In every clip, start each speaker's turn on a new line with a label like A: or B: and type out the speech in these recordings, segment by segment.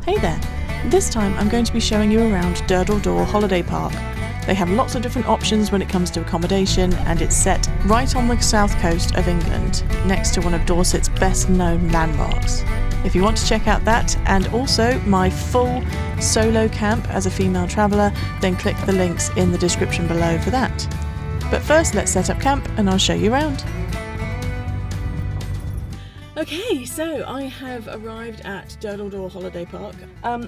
A: Hey there! This time I'm going to be showing you around Durdle Door Holiday Park. They have lots of different options when it comes to accommodation, and it's set right on the south coast of England, next to one of Dorset's best known landmarks. If you want to check out that and also my full solo camp as a female traveller, then click the links in the description below for that. But first let's set up camp and I'll show you around. Okay, so I have arrived at Durdle Door Holiday Park.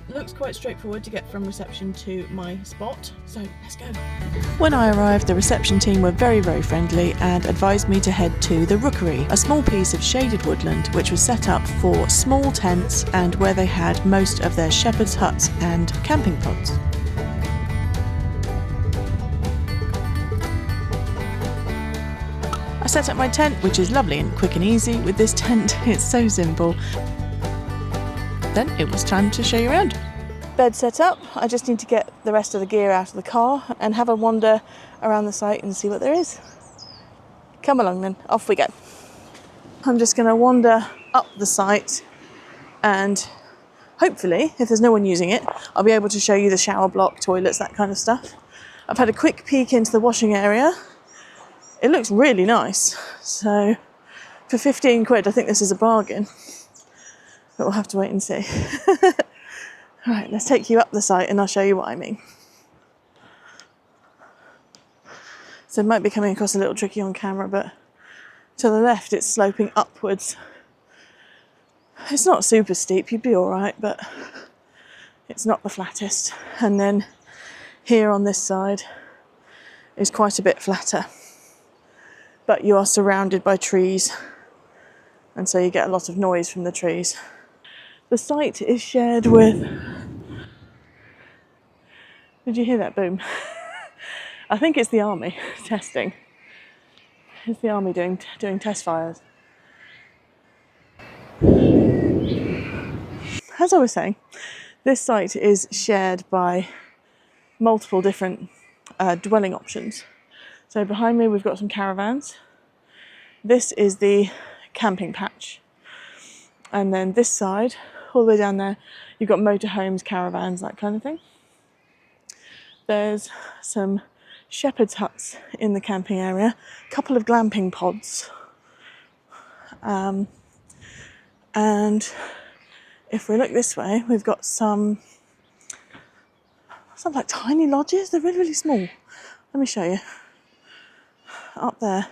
A: Looks quite straightforward to get from reception to my spot, so let's go. When I arrived, the reception team were very friendly and advised me to head to the Rookery, a small piece of shaded woodland which was set up for small tents and where they had most of their shepherd's huts and camping pods. I set up my tent, which is lovely and quick and easy. With this tent, it's so simple. Then it was time to show you around. Bed set up. I just need to get the rest of the gear out of the car and have a wander around the site and see what there is. Come along then, off we go. I'm just going to wander up the site and hopefully, if there's no one using it, I'll be able to show you the shower block, toilets, that kind of stuff. I've had a quick peek into the washing area. It looks really nice, so for 15 quid I think this is a bargain, but we'll have to wait and see. Alright, let's take you up the site and I'll show you what I mean. So it might be coming across a little tricky on camera, but to the left it's sloping upwards. It's not super steep, you'd be alright, but it's not the flattest. And then here on this side is quite a bit flatter. But you are surrounded by trees, and so you get a lot of noise from the trees. The site is shared with... Did you hear that boom? I think it's the army testing. It's the army doing test fires. As I was saying, this site is shared by multiple different dwelling options. So behind me we've got some caravans. This is the camping patch. And then this side, all the way down there, you've got motorhomes, caravans, that kind of thing. There's some shepherd's huts in the camping area, a couple of glamping pods. And if we look this way, we've got some like tiny lodges. They're really small. Let me show you. Up there.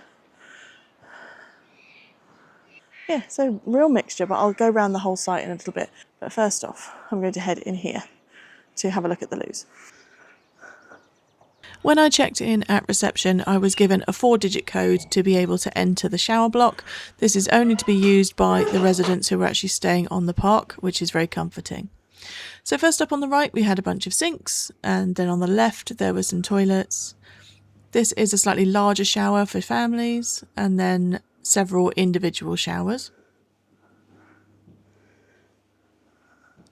A: Yeah, so real mixture, but I'll go around the whole site in a little bit. But first off, I'm going to head in here to have a look at the loos. When I checked in at reception, I was given a 4-digit code to be able to enter the shower block. This is only to be used by the residents who are actually staying on the park, which is very comforting. So first up on the right, we had a bunch of sinks, and then on the left, there were some toilets. This is a slightly larger shower for families, and then several individual showers.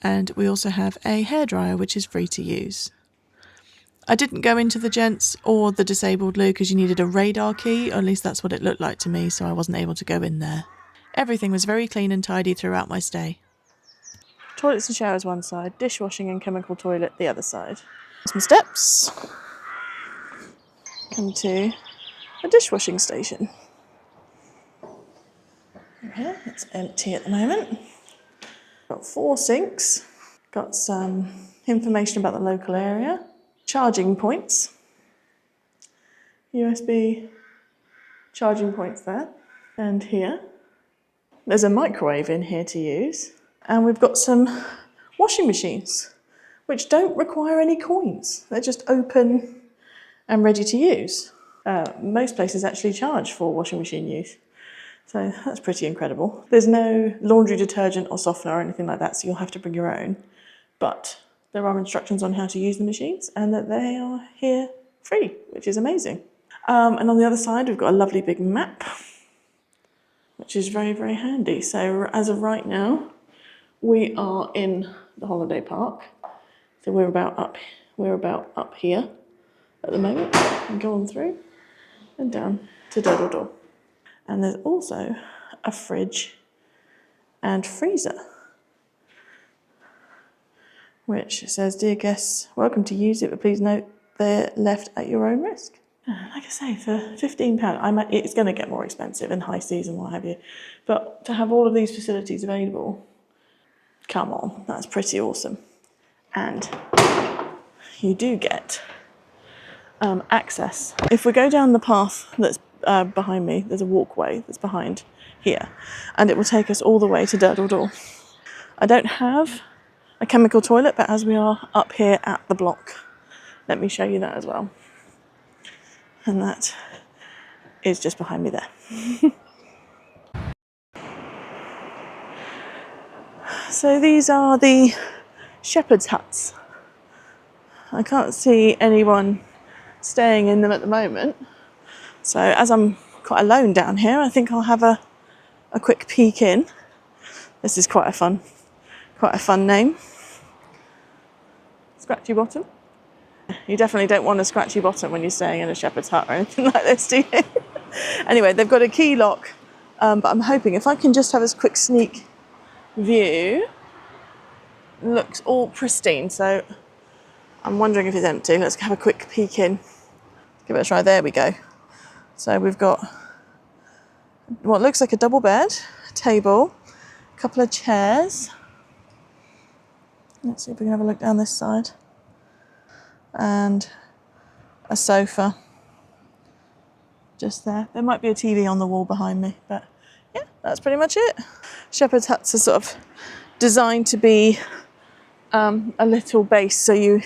A: And we also have a hairdryer, which is free to use. I didn't go into the gents or the disabled loo because you needed a radar key, or at least that's what it looked like to me, so I wasn't able to go in there. Everything was very clean and tidy throughout my stay. Toilets and showers one side, dishwashing and chemical toilet the other side. Some steps. Come to a dishwashing station. Okay, it's empty at the moment. Got 4 sinks. Got some information about the local area. Charging points. USB charging points there. And here. There's a microwave in here to use. And we've got some washing machines, which don't require any coins. They're just open and ready to use. Most places actually charge for washing machine use. So that's pretty incredible. There's no laundry detergent or softener or anything like that, so you'll have to bring your own. But there are instructions on how to use the machines and that they are here free, which is amazing. And on the other side, we've got a lovely big map, which is very handy. So as of right now, we are in the holiday park. So we're about up here at the moment. And go on through and down to Durdle Door. And there's also a fridge and freezer. which says, "Dear guests, welcome to use it, but please note they're left at your own risk." Like I say, for £15, it's going to get more expensive in high season, what have you. But to have all of these facilities available, come on, that's pretty awesome. And you do get access. If we go down the path that's behind me, there's a walkway that's behind here, and it will take us all the way to Durdle Door. I don't have a chemical toilet, but as we are up here at the block, let me show you that as well. And that is just behind me there. So these are the shepherd's huts. I can't see anyone staying in them at the moment. So as I'm quite alone down here, I think I'll have a quick peek in. This is quite a fun name. Scratchy Bottom. You definitely don't want a scratchy bottom when you're staying in a shepherd's hut or anything like this, do you? Anyway, they've got a key lock, but I'm hoping if I can just have a quick sneak view. It looks all pristine, so I'm wondering if it's empty. Let's have a quick peek in. Give it a try. There we go. So we've got what looks like a double bed, a table, a couple of chairs. Let's see if we can have a look down this side. And a sofa just there. There might be a TV on the wall behind me, but yeah, that's pretty much it. Shepherd's huts are sort of designed to be a little base, so you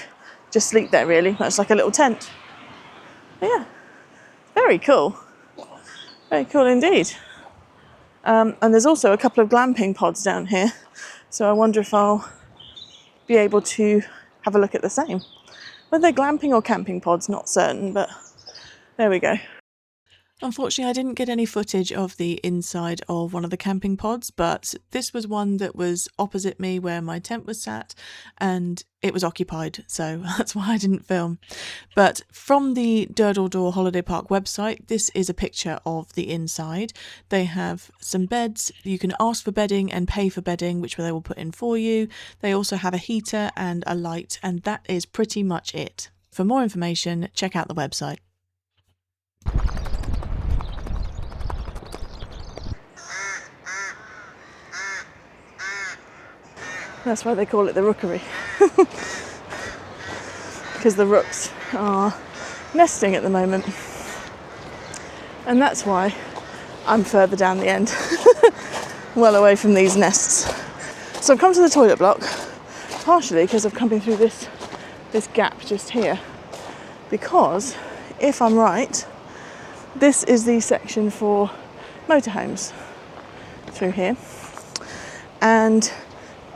A: just sleep there really. That's like a little tent. But yeah, very cool. Very cool indeed. And there's also a couple of glamping pods down here, so I wonder if I'll be able to have a look at the same. Whether they're glamping or camping pods, not certain, but there we go. Unfortunately, I didn't get any footage of the inside of one of the camping pods, but this was one that was opposite me where my tent was sat, and it was occupied, so that's why I didn't film. But from the Durdle Door Holiday Park website, this is a picture of the inside. They have some beds. You can ask for bedding and pay for bedding, which they will put in for you. They also have a heater and a light, and that is pretty much it. For more information, check out the website. That's why they call it the rookery. Because the rooks are nesting at the moment. And that's why I'm further down the end, well away from these nests. So I've come to the toilet block, partially because I'm coming through this gap just here. Because, if I'm right, this is the section for motorhomes through here. And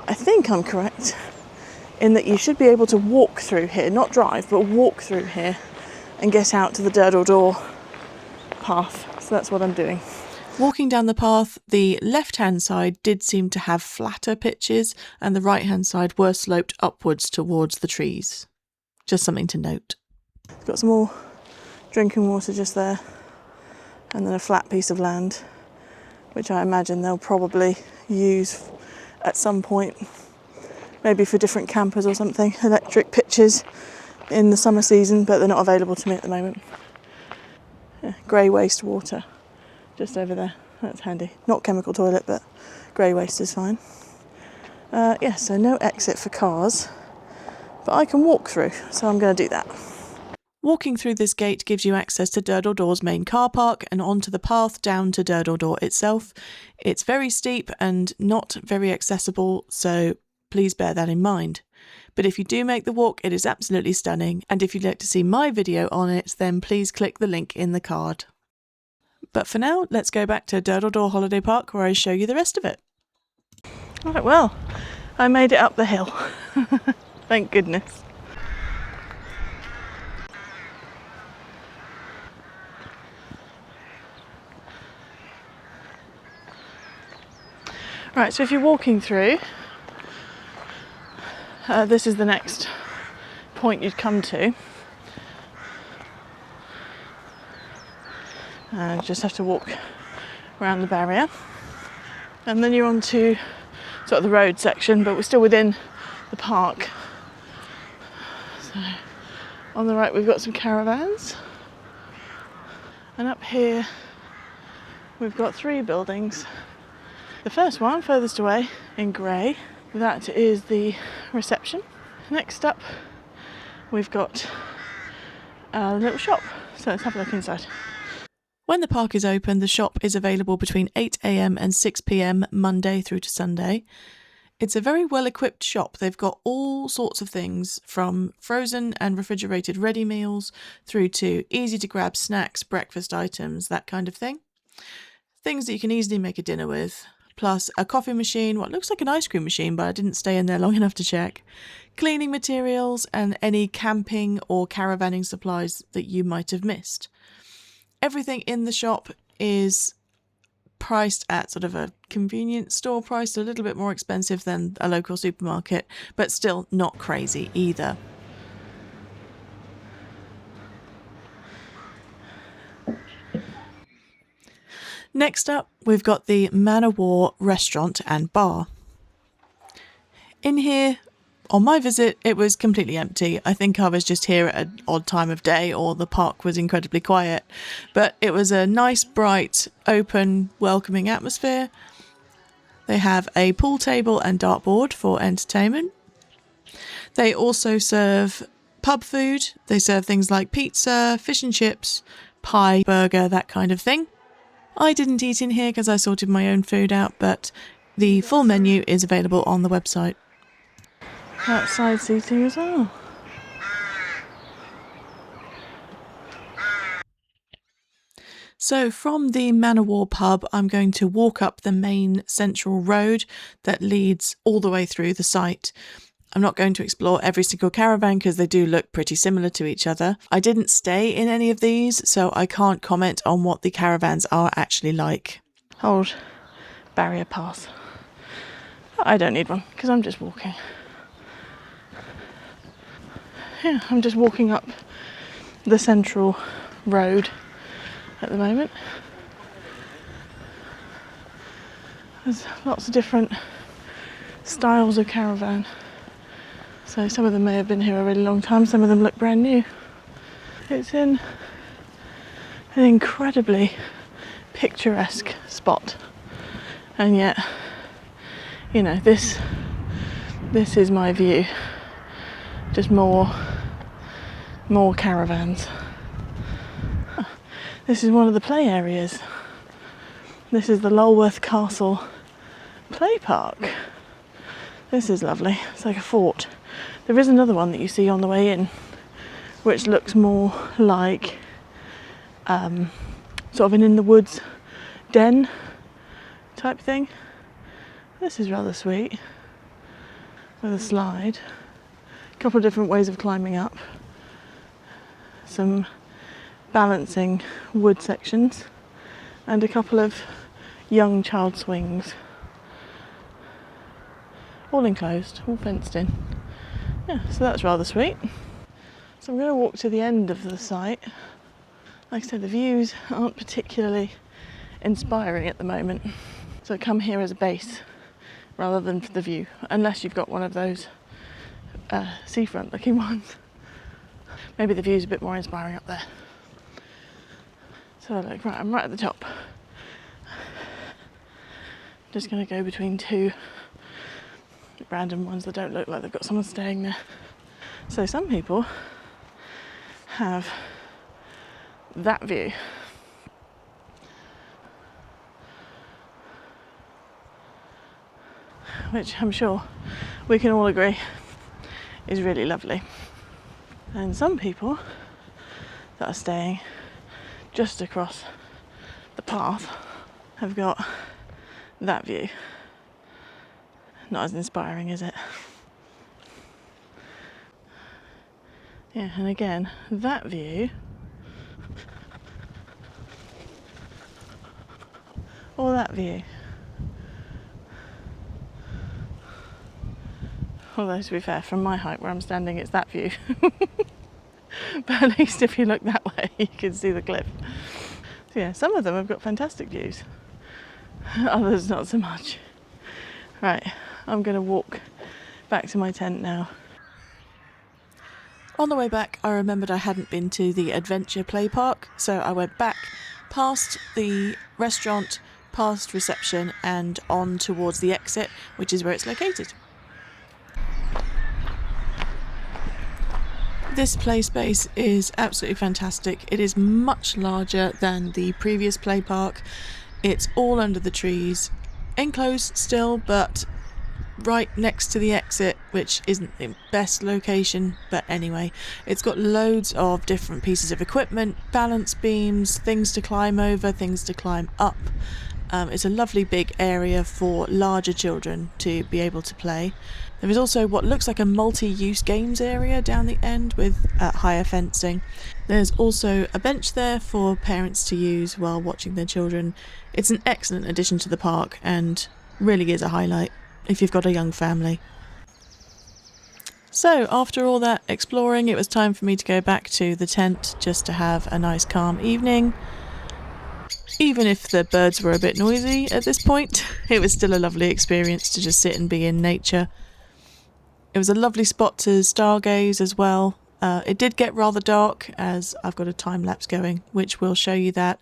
A: I think I'm correct in that you should be able to walk through here, not drive, but walk through here and get out to the Durdle Door path. So that's what I'm doing. Walking down the path, the left-hand side did seem to have flatter pitches and the right-hand side were sloped upwards towards the trees. Just something to note. Got some more drinking water just there, and then a flat piece of land, which I imagine they'll probably use at some point, maybe for different campers or something, electric pitches in the summer season, but they're not available to me at the moment. Yeah, grey waste water just over there, that's handy. Not chemical toilet, but grey waste is fine. Yeah, so no exit for cars, but I can walk through, so I'm going to do that. Walking through this gate gives you access to Durdle Door's main car park and onto the path down to Durdle Door itself. It's very steep and not very accessible, so please bear that in mind. But if you do make the walk, it is absolutely stunning, and if you'd like to see my video on it, then please click the link in the card. But for now, let's go back to Durdle Door Holiday Park where I show you the rest of it. Right, well, I made it up the hill. Thank goodness. Right, so if you're walking through, this is the next point you'd come to. Just have to walk around the barrier. And then you're on to sort of the road section, but we're still within the park. So on the right we've got some caravans, and up here we've got 3 buildings. The first one, furthest away in grey, that is the reception. Next up we've got a little shop, so let's have a look inside. When the park is open, the shop is available between 8 a.m. and 6 p.m. Monday through to Sunday. It's a very well-equipped shop. They've got all sorts of things, from frozen and refrigerated ready meals through to easy-to-grab snacks, breakfast items, that kind of thing. Things that you can easily make a dinner with, plus a coffee machine, what looks like an ice cream machine, but I didn't stay in there long enough to check, cleaning materials, and any camping or caravanning supplies that you might have missed. Everything in the shop is priced at sort of a convenience store price, a little bit more expensive than a local supermarket, but still not crazy either. Next up, we've got the Man o' War restaurant and bar. In here, on my visit, it was completely empty. I think I was just here at an odd time of day, or the park was incredibly quiet. But it was a nice, bright, open, welcoming atmosphere. They have a pool table and dartboard for entertainment. They also serve pub food. They serve things like pizza, fish and chips, pie, burger, that kind of thing. I didn't eat in here because I sorted my own food out, but the full menu is available on the website. Outside seating as well. So from the Man o' War pub, I'm going to walk up the main central road that leads all the way through the site. I'm not going to explore every single caravan because they do look pretty similar to each other. I didn't stay in any of these, so I can't comment on what the caravans are actually like. Hold barrier pass. I don't need one because I'm just walking. Yeah, I'm just walking up the central road at the moment. There's lots of different styles of caravan. So some of them may have been here a really long time, some of them look brand new. It's in an incredibly picturesque spot. And yet, you know, this is my view. Just more caravans. This is one of the play areas. This is the Lulworth Castle play park. This is lovely. It's like a fort. There is another one that you see on the way in, which looks more like sort of an in the woods den type thing. This is rather sweet, with a slide. A couple of different ways of climbing up. Some balancing wood sections and a couple of young child swings. All enclosed, all fenced in. Yeah, so that's rather sweet. So I'm going to walk to the end of the site. Like I said, the views aren't particularly inspiring at the moment. So come here as a base rather than for the view, unless you've got one of those seafront looking ones. Maybe the view's a bit more inspiring up there. So look, right, I'm right at the top. Just going to go between 2 random ones that don't look like they've got someone staying there. So some people have that view. Which I'm sure we can all agree is really lovely. And some people that are staying just across the path have got that view. Not as inspiring, is it? Yeah, and again, that view, or that view. Although, to be fair, from my height where I'm standing, it's that view. But at least if you look that way, you can see the cliff. So yeah, some of them have got fantastic views. Others not so much. Right, I'm going to walk back to my tent now. On the way back, I remembered I hadn't been to the Adventure Play Park, so I went back past the restaurant, past reception, and on towards the exit, which is where it's located. This play space is absolutely fantastic. It is much larger than the previous play park. It's all under the trees, enclosed still, but right next to the exit, which isn't the best location, but anyway, it's got loads of different pieces of equipment, balance beams, things to climb over, things to climb up. It's a lovely big area for larger children to be able to play. There is also what looks like a multi-use games area down the end with higher fencing. There's also a bench there for parents to use while watching their children. It's an excellent addition to the park and really is a highlight if you've got a young family. So after all that exploring, it was time for me to go back to the tent just to have a nice calm evening. Even if the birds were a bit noisy at this point, it was still a lovely experience to just sit and be in nature. It was a lovely spot to stargaze as well. It did get rather dark as I've got a time lapse going, which will show you that.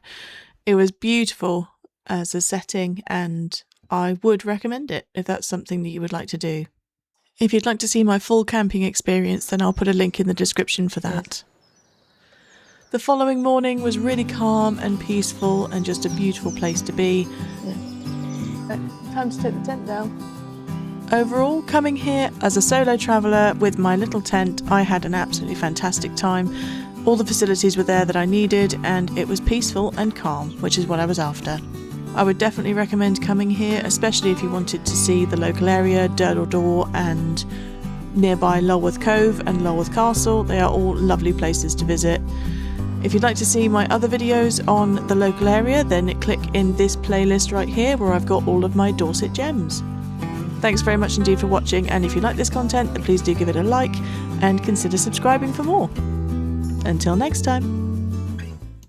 A: It was beautiful as a setting and I would recommend it if that's something that you would like to do. If you'd like to see my full camping experience, then I'll put a link in the description for that. The following morning was really calm and peaceful and just a beautiful place to be. Time to take the tent down. Overall, coming here as a solo traveller with my little tent, I had an absolutely fantastic time. All the facilities were there that I needed and it was peaceful and calm, which is what I was after. I would definitely recommend coming here, especially if you wanted to see the local area, Durdle Door and nearby Lulworth Cove and Lulworth Castle. They are all lovely places to visit. If you'd like to see my other videos on the local area, then click in this playlist right here where I've got all of my Dorset gems. Thanks very much indeed for watching, and if you like this content then please do give it a like and consider subscribing for more. Until next time.